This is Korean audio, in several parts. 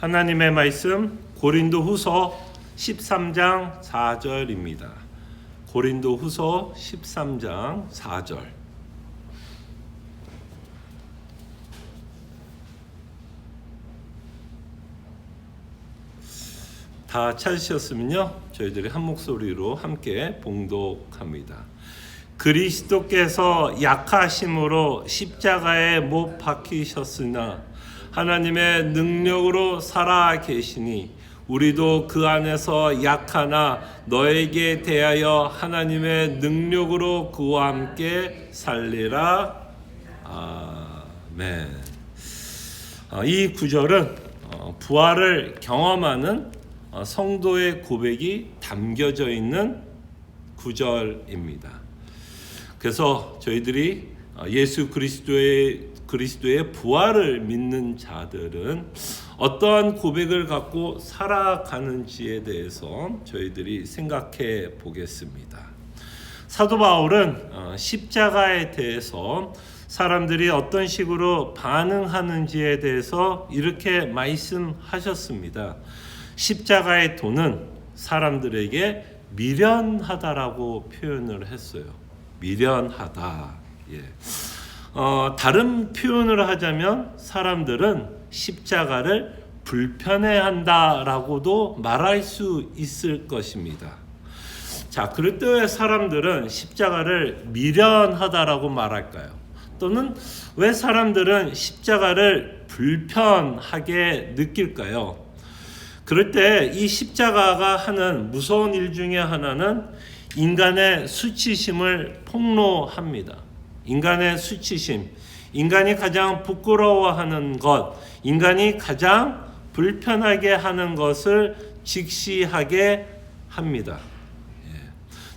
하나님의 말씀 고린도후서 13장 4절입니다. 고린도후서 13장 4절. 다 찾으셨으면요, 저희들이 한 목소리로 함께 봉독합니다. 그리스도께서 약하심으로 십자가에 못 박히셨으나 하나님의 능력으로 살아 계시니 우리도 그 안에서 약하나 너에게 대하여 하나님의 능력으로 그와 함께 살리라. 아멘. 이 구절은 부활을 경험하는 성도의 고백이 담겨져 있는 구절입니다. 그래서 저희들이 예수 그리스도의 부활을 믿는 자들은 어떠한 고백을 갖고 살아가는지에 대해서 저희들이 생각해 보겠습니다. 사도 바울은 십자가에 대해서 사람들이 어떤 식으로 반응하는지에 대해서 이렇게 말씀하셨습니다. 십자가의 도는 사람들에게 미련하다라고 표현을 했어요. 미련하다. 예. 다른 표현을 하자면 사람들은 십자가를 불편해한다라고도 말할 수 있을 것입니다. 자, 그럴 때 왜 사람들은 십자가를 미련하다라고 말할까요? 또는 왜 사람들은 십자가를 불편하게 느낄까요? 그럴 때 이 십자가가 하는 무서운 일 중에 하나는 인간의 수치심을 폭로합니다. 인간의 수치심, 인간이 가장 부끄러워하는 것, 인간이 가장 불편하게 하는 것을 직시하게 합니다.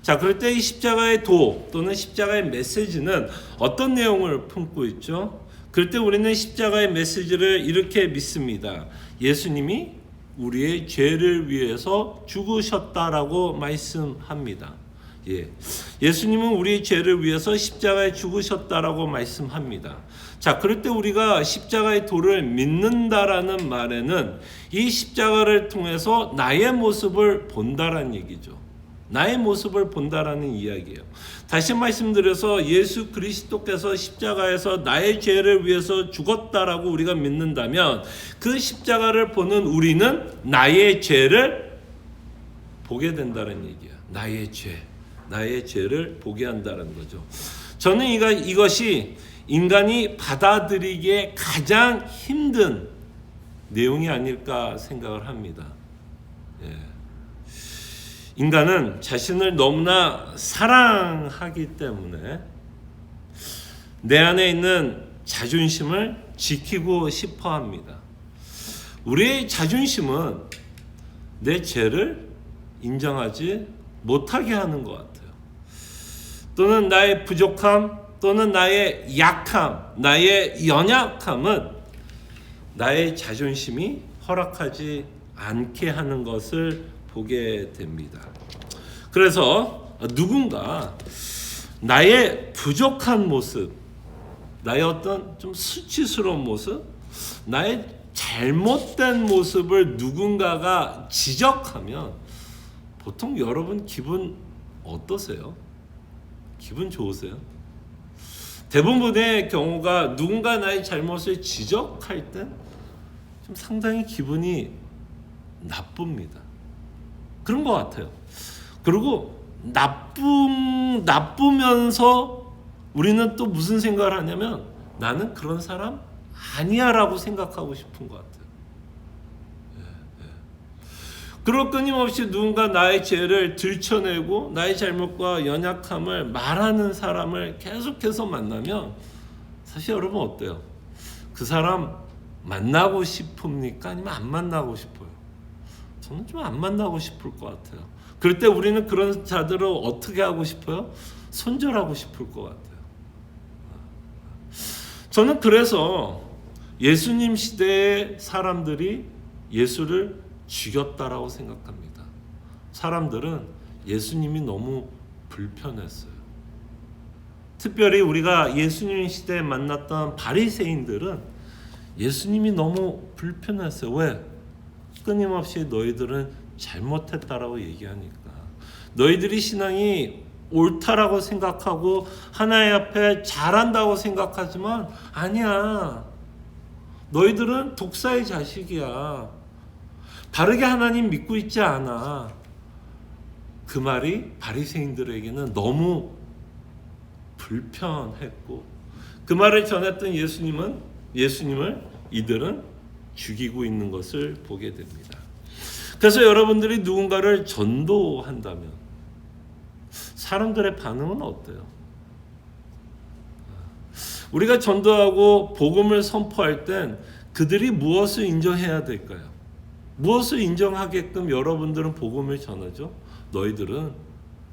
자, 그럴 때 이 십자가의 도 또는 십자가의 메시지는 어떤 내용을 품고 있죠? 그럴 때 우리는 십자가의 메시지를 이렇게 믿습니다. 예수님이 우리의 죄를 위해서 죽으셨다라고 말씀합니다. 예수님은 우리의 죄를 위해서 십자가에 죽으셨다라고 말씀합니다. 자, 그럴 때 우리가 십자가의 도를 믿는다라는 말에는 이 십자가를 통해서 나의 모습을 본다라는 얘기죠. 나의 모습을 본다라는 이야기예요. 다시 말씀드려서 예수 그리스도께서 십자가에서 나의 죄를 위해서 죽었다라고 우리가 믿는다면 그 십자가를 보는 우리는 나의 죄를 보게 된다는 얘기야. 나의 죄를 보게 한다는 거죠. 저는 이것이 인간이 받아들이기에 가장 힘든 내용이 아닐까 생각을 합니다. 인간은 자신을 너무나 사랑하기 때문에 내 안에 있는 자존심을 지키고 싶어 합니다. 우리의 자존심은 내 죄를 인정하지 못하게 하는 것 같아요. 또는 나의 부족함, 또는 나의 약함, 나의 연약함은 나의 자존심이 허락하지 않게 하는 것을 보게 됩니다. 그래서 누군가 나의 부족한 모습, 나의 어떤 좀 수치스러운 모습, 나의 잘못된 모습을 누군가가 지적하면 보통 여러분 기분 어떠세요? 기분 좋으세요? 대부분의 경우가 누군가 나의 잘못을 지적할 때 좀 상당히 기분이 나쁩니다. 그런 것 같아요. 그리고 나쁘면서 우리는 또 무슨 생각을 하냐면 나는 그런 사람 아니야 라고 생각하고 싶은 것 같아요. 그리고 끊임없이 누군가 나의 죄를 들춰내고 나의 잘못과 연약함을 말하는 사람을 계속해서 만나면 사실 여러분 어때요? 그 사람 만나고 싶습니까? 아니면 안 만나고 싶어요? 저는 좀 안 만나고 싶을 것 같아요. 그럴 때 우리는 그런 자들을 어떻게 하고 싶어요? 손절하고 싶을 것 같아요. 저는 그래서 예수님 시대의 사람들이 예수를 죽였다라고 생각합니다. 사람들은 예수님이 너무 불편했어요. 특별히 우리가 예수님 시대에 만났던 바리새인들은 예수님이 너무 불편했어요. 왜? 끊임없이 너희들은 잘못했다라고 얘기하니까, 너희들이 신앙이 옳다라고 생각하고 하나님 앞에 잘한다고 생각하지만 아니야. 너희들은 독사의 자식이야. 바르게 하나님 믿고 있지 않아. 그 말이 바리새인들에게는 너무 불편했고, 그 말을 전했던 예수님을 이들은 죽이고 있는 것을 보게 됩니다. 그래서 여러분들이 누군가를 전도한다면 사람들의 반응은 어때요? 우리가 전도하고 복음을 선포할 땐 그들이 무엇을 인정해야 될까요? 무엇을 인정하게끔 여러분들은 복음을 전하죠? 너희들은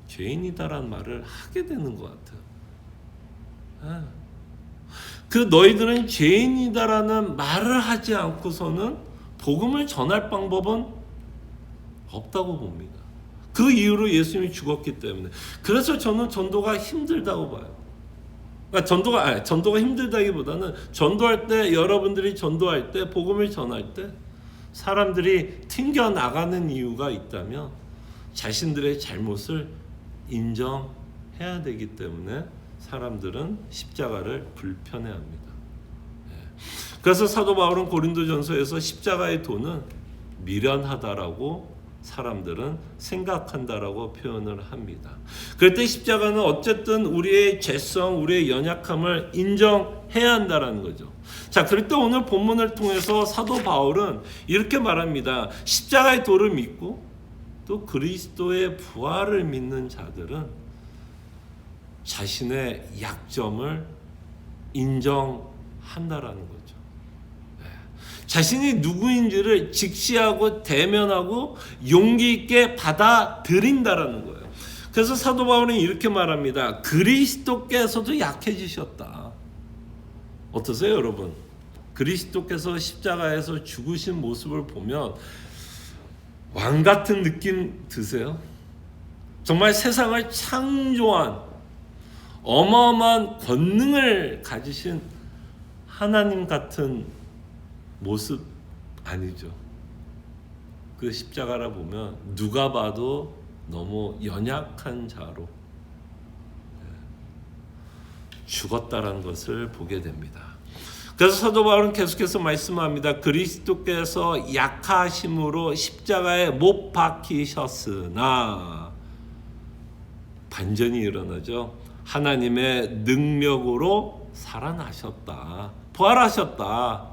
죄인이다라는 말을 하게 되는 것 같아요. 그 너희들은 죄인이다라는 말을 하지 않고서는 복음을 전할 방법은 없다고 봅니다. 그 이유로 예수님이 죽었기 때문에. 그래서 저는 전도가 힘들다고 봐요. 그러니까 전도가 힘들다기보다는 전도할 때, 여러분들이 전도할 때, 복음을 전할 때 사람들이 튕겨 나가는 이유가 있다면 자신들의 잘못을 인정해야 되기 때문에 사람들은 십자가를 불편해합니다. 그래서 사도 바울은 고린도전서에서 십자가의 도는 미련하다라고 사람들은 생각한다라고 표현을 합니다. 그럴 때 십자가는 어쨌든 우리의 죄성, 우리의 연약함을 인정해야 한다라는 거죠. 자, 그럴 때 오늘 본문을 통해서 사도 바울은 이렇게 말합니다. 십자가의 도를 믿고 또 그리스도의 부활을 믿는 자들은 자신의 약점을 인정한다라는 거죠. 자신이 누구인지를 직시하고 대면하고 용기 있게 받아들인다라는 거예요. 그래서 사도 바울은 이렇게 말합니다. 그리스도께서도 약해지셨다. 어떠세요, 여러분? 그리스도께서 십자가에서 죽으신 모습을 보면 왕 같은 느낌 드세요? 정말 세상을 창조한 어마어마한 권능을 가지신 하나님 같은 모습 아니죠. 그 십자가라 보면 누가 봐도 너무 연약한 자로 죽었다라는 것을 보게 됩니다. 그래서 사도 바울은 계속해서 말씀합니다. 그리스도께서 약하심으로 십자가에 못 박히셨으나 반전이 일어나죠. 하나님의 능력으로 살아나셨다. 부활하셨다.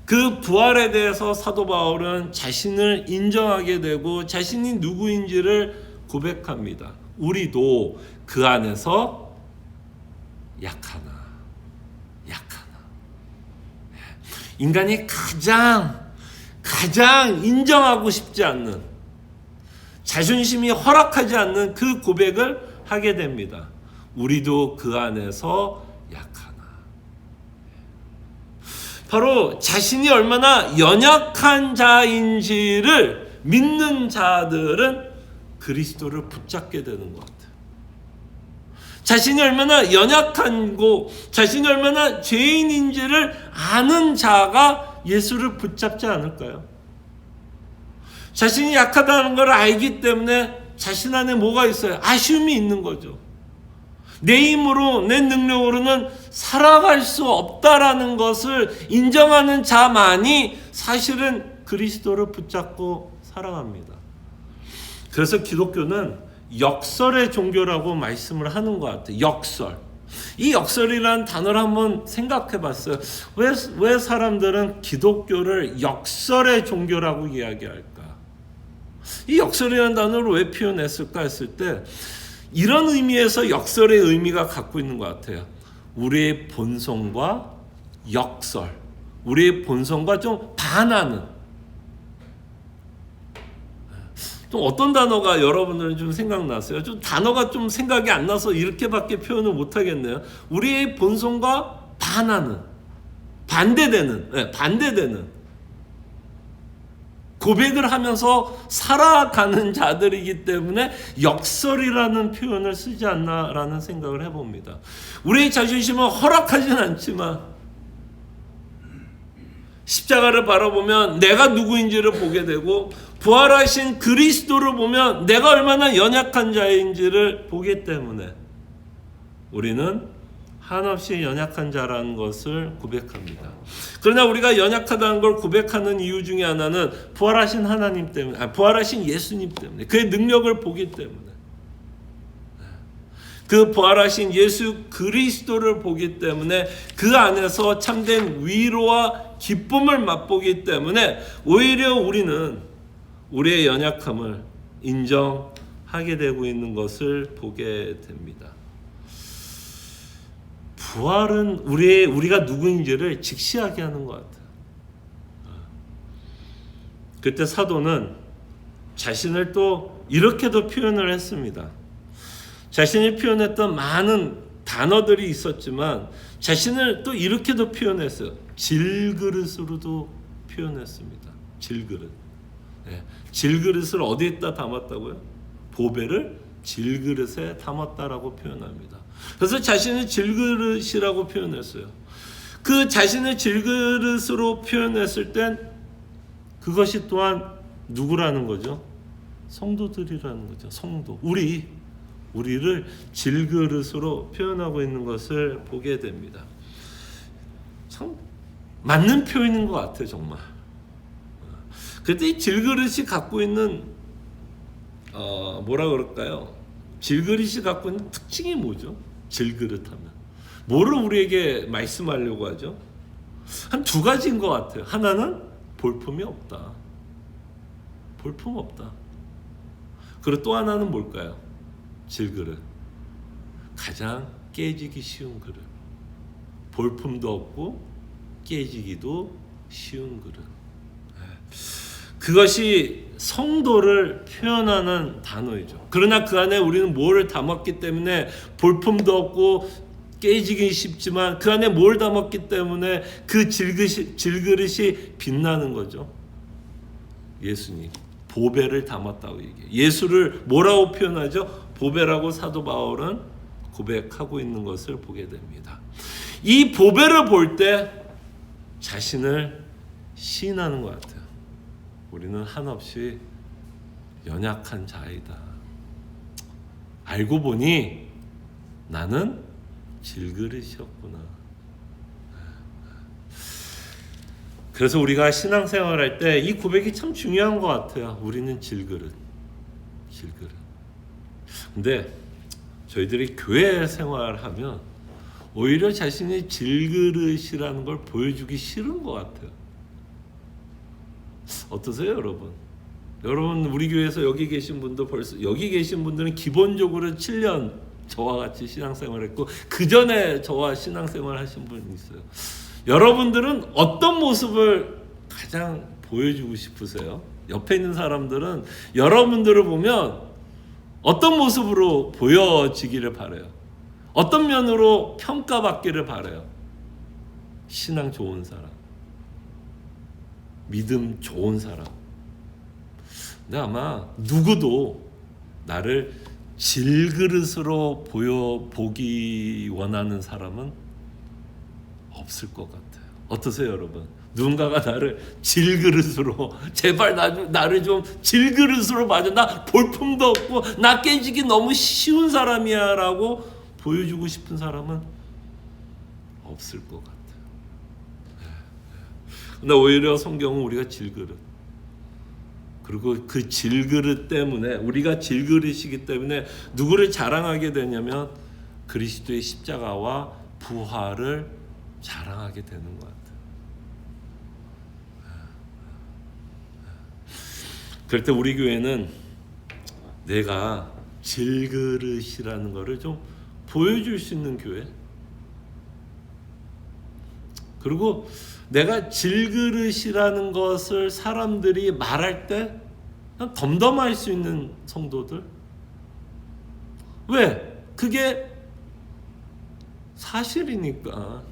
그 부활에 대해서 사도 바울은 자신을 인정하게 되고 자신이 누구인지를 고백합니다. 우리도 그 안에서 약하나. 인간이 가장 인정하고 싶지 않는, 자존심이 허락하지 않는 그 고백을 하게 됩니다. 우리도 그 안에서 약하나. 바로 자신이 얼마나 연약한 자인지를 믿는 자들은 그리스도를 붙잡게 되는 것 같아요. 자신이 얼마나 연약하고 자신이 얼마나 죄인인지를 아는 자가 예수를 붙잡지 않을까요? 자신이 약하다는 걸 알기 때문에 자신 안에 뭐가 있어요? 아쉬움이 있는 거죠. 내 힘으로, 내 능력으로는 살아갈 수 없다라는 것을 인정하는 자만이 사실은 그리스도를 붙잡고 살아갑니다. 그래서 기독교는 역설의 종교라고 말씀을 하는 것 같아요. 역설. 이 역설이라는 단어를 한번 생각해 봤어요. 왜 사람들은 기독교를 역설의 종교라고 이야기할까? 이 역설이라는 단어를 왜 표현했을까 했을 때 이런 의미에서 역설의 의미가 갖고 있는 것 같아요. 우리의 본성과 역설, 우리의 본성과 좀 반하는. 좀 어떤 단어가 여러분들은 좀 생각나세요? 좀 단어가 좀 생각이 안 나서 이렇게밖에 표현을 못 하겠네요. 우리의 본성과 반하는, 반대되는 고백을 하면서 살아가는 자들이기 때문에 역설이라는 표현을 쓰지 않나라는 생각을 해봅니다. 우리의 자존심은 허락하진 않지만 십자가를 바라보면 내가 누구인지를 보게 되고, 부활하신 그리스도를 보면 내가 얼마나 연약한 자인지를 보기 때문에 우리는 한없이 연약한 자라는 것을 고백합니다. 그러나 우리가 연약하다는 걸 고백하는 이유 중에 하나는 부활하신 하나님 때문에, 부활하신 예수님 때문에, 그의 능력을 보기 때문에, 그 부활하신 예수 그리스도를 보기 때문에, 그 안에서 참된 위로와 기쁨을 맛보기 때문에 오히려 우리는 우리의 연약함을 인정하게 되고 있는 것을 보게 됩니다. 부활은 우리가 누구인지를 직시하게 하는 것 같아요. 그때 사도는 자신을 또 이렇게도 표현을 했습니다. 자신이 표현했던 많은 단어들이 있었지만 자신을 또 이렇게도 표현했어요. 질그릇으로도 표현했습니다. 질그릇. 네. 질그릇을 어디에다 담았다고요? 보배를 질그릇에 담았다라고 표현합니다. 그래서 자신을 질그릇이라고 표현했어요. 그 자신을 질그릇으로 표현했을 땐 그것이 또한 누구라는 거죠? 성도들이라는 거죠. 성도. 우리를 질그릇으로 표현하고 있는 것을 보게 됩니다. 참 맞는 표현인 것 같아요, 정말. 그때 이 질그릇이 갖고 있는 뭐라 그럴까요? 질그릇이 갖고 있는 특징이 뭐죠? 질그릇하면 뭐를 우리에게 말씀하려고 하죠? 한 두 가지인 것 같아요. 하나는 볼품이 없다. 볼품 없다. 그리고 또 하나는 뭘까요? 질그릇. 가장 깨지기 쉬운 그릇. 볼품도 없고 깨지기도 쉬운 그릇. 그것이 성도를 표현하는 단어이죠. 그러나 그 안에 우리는 뭐를 담았기 때문에 볼품도 없고 깨지기 쉽지만 그 안에 뭘 담았기 때문에 그 질그릇이 빛나는 거죠. 예수님. 보배를 담았다고 얘기해요. 예수를 뭐라고 표현하죠? 보배라고 사도 바울은 고백하고 있는 것을 보게 됩니다. 이 보배를 볼 때 자신을 시인하는 것 같아요. 우리는 한없이 연약한 자이다. 알고 보니 나는 질그릇이었구나. 그래서 우리가 신앙생활할 때 이 고백이 참 중요한 것 같아요. 우리는 질그릇. 근데 저희들이 교회 생활하면 오히려 자신이 질그릇이라는 걸 보여주기 싫은 것 같아요. 어떠세요, 여러분? 여러분 우리 교회에서 여기 계신 분도 벌써 여기 계신 분들은 기본적으로 7년 저와 같이 신앙생활했고 그 전에 저와 신앙생활 하신 분이 있어요. 여러분들은 어떤 모습을 가장 보여주고 싶으세요? 옆에 있는 사람들은 여러분들을 보면 어떤 모습으로 보여지기를 바라요? 어떤 면으로 평가받기를 바라요? 신앙 좋은 사람, 믿음 좋은 사람. 근데 아마 누구도 나를 질그릇으로 보기 원하는 사람은 없을 것 같아요. 어떠세요, 여러분? 누군가가 나를 질그릇으로 제발 나를 좀 질그릇으로 봐줘. 나 볼품도 없고 나 깨지기 너무 쉬운 사람이야 라고 보여주고 싶은 사람은 없을 것 같아요. 근데 오히려 성경은 우리가 질그릇, 그리고 그 질그릇 때문에 우리가 질그릇이기 때문에 누구를 자랑하게 되냐면 그리스도의 십자가와 부활을 자랑하게 되는 것 같아요. 그럴 때 우리 교회는 내가 질그릇이라는 것을 좀 보여줄 수 있는 교회, 그리고 내가 질그릇이라는 것을 사람들이 말할 때 덤덤할 수 있는 성도들. 왜? 그게 사실이니까.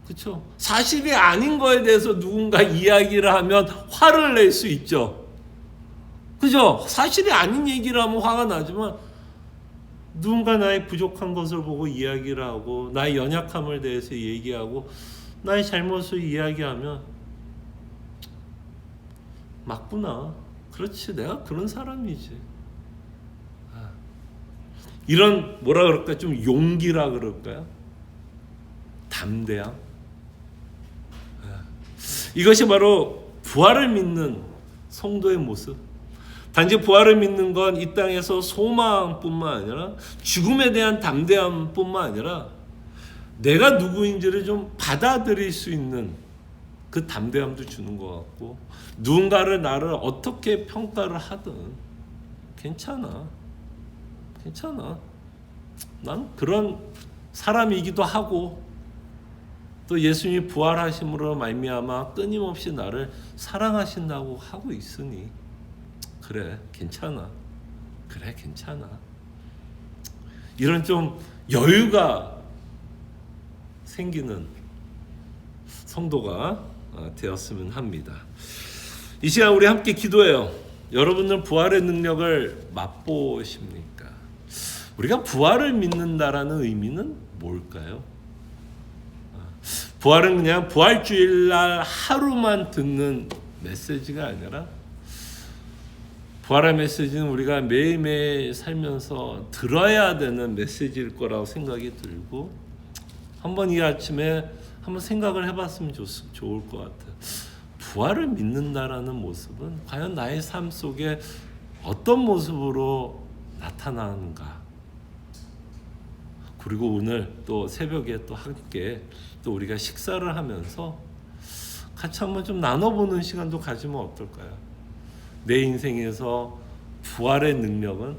그렇죠? 사실이 아닌 거에 대해서 누군가 이야기를 하면 화를 낼 수 있죠. 그죠? 사실이 아닌 얘기를 하면 화가 나지만 누군가 나의 부족한 것을 보고 이야기를 하고 나의 연약함을 대해서 얘기하고 나의 잘못을 이야기하면 맞구나. 그렇지, 내가 그런 사람이지. 이런 뭐라 그럴까, 좀 용기라 그럴까요? 담대함. 이것이 바로 부활을 믿는 성도의 모습. 단지 부활을 믿는 건 이 땅에서 소망뿐만 아니라 죽음에 대한 담대함뿐만 아니라 내가 누구인지를 좀 받아들일 수 있는 그 담대함도 주는 것 같고, 누군가를 나를 어떻게 평가를 하든 괜찮아. 난 그런 사람이기도 하고, 또 예수님이 부활하심으로 말미암아 끊임없이 나를 사랑하신다고 하고 있으니 그래, 괜찮아. 이런 좀 여유가 생기는 성도가 되었으면 합니다. 이 시간 우리 함께 기도해요. 여러분은 부활의 능력을 맛보십니까? 우리가 부활을 믿는다라는 의미는 뭘까요? 부활은 그냥 부활주일날 하루만 듣는 메시지가 아니라, 부활의 메시지는 우리가 매일매일 살면서 들어야 되는 메시지일 거라고 생각이 들고, 한번 이 아침에 한번 생각을 해봤으면 좋을 것 같아요. 부활을 믿는다라는 모습은 과연 나의 삶 속에 어떤 모습으로 나타나는가? 그리고 오늘 또 새벽에 또 함께 또 우리가 식사를 하면서 같이 한번 좀 나눠보는 시간도 가지면 어떨까요? 내 인생에서 부활의 능력은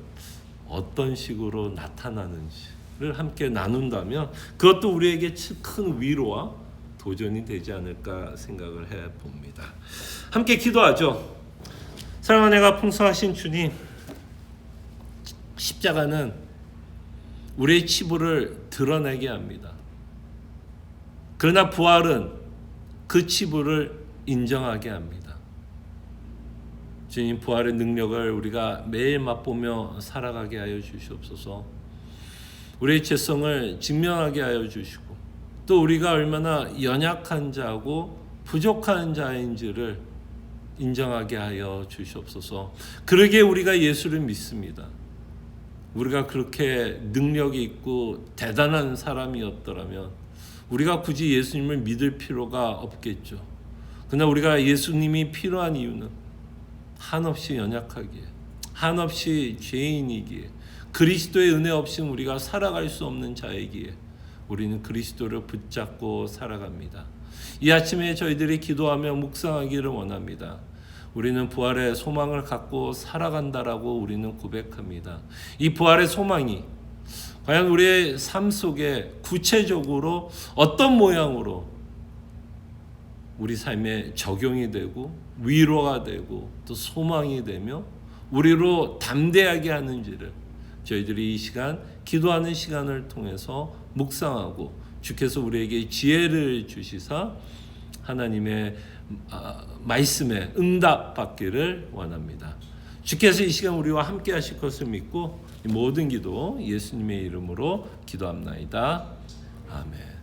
어떤 식으로 나타나는지를 함께 나눈다면 그것도 우리에게 큰 위로와 도전이 되지 않을까 생각을 해봅니다. 함께 기도하죠. 사랑하는 내가 풍성하신 주님, 십자가는 우리의 치부를 드러내게 합니다. 그러나 부활은 그 치부를 인정하게 합니다. 주님, 부활의 능력을 우리가 매일 맛보며 살아가게 하여 주시옵소서. 우리의 죄성을 직면하게 하여 주시고, 또 우리가 얼마나 연약한 자고 부족한 자인지를 인정하게 하여 주시옵소서. 그러기에 우리가 예수를 믿습니다. 우리가 그렇게 능력이 있고 대단한 사람이었더라면 우리가 굳이 예수님을 믿을 필요가 없겠죠. 그러나 우리가 예수님이 필요한 이유는 한없이 연약하기에, 한없이 죄인이기에, 그리스도의 은혜 없이는 우리가 살아갈 수 없는 자이기에 우리는 그리스도를 붙잡고 살아갑니다. 이 아침에 저희들이 기도하며 묵상하기를 원합니다. 우리는 부활의 소망을 갖고 살아간다라고 우리는 고백합니다. 이 부활의 소망이 과연 우리의 삶 속에 구체적으로 어떤 모양으로 우리 삶에 적용이 되고 위로가 되고 또 소망이 되며 우리로 담대하게 하는지를 저희들이 이 시간 기도하는 시간을 통해서 묵상하고, 주께서 우리에게 지혜를 주시사 하나님의 말씀에 응답받기를 원합니다. 주께서 이 시간 우리와 함께 하실 것을 믿고 이 모든 기도 예수님의 이름으로 기도합나이다. 아멘.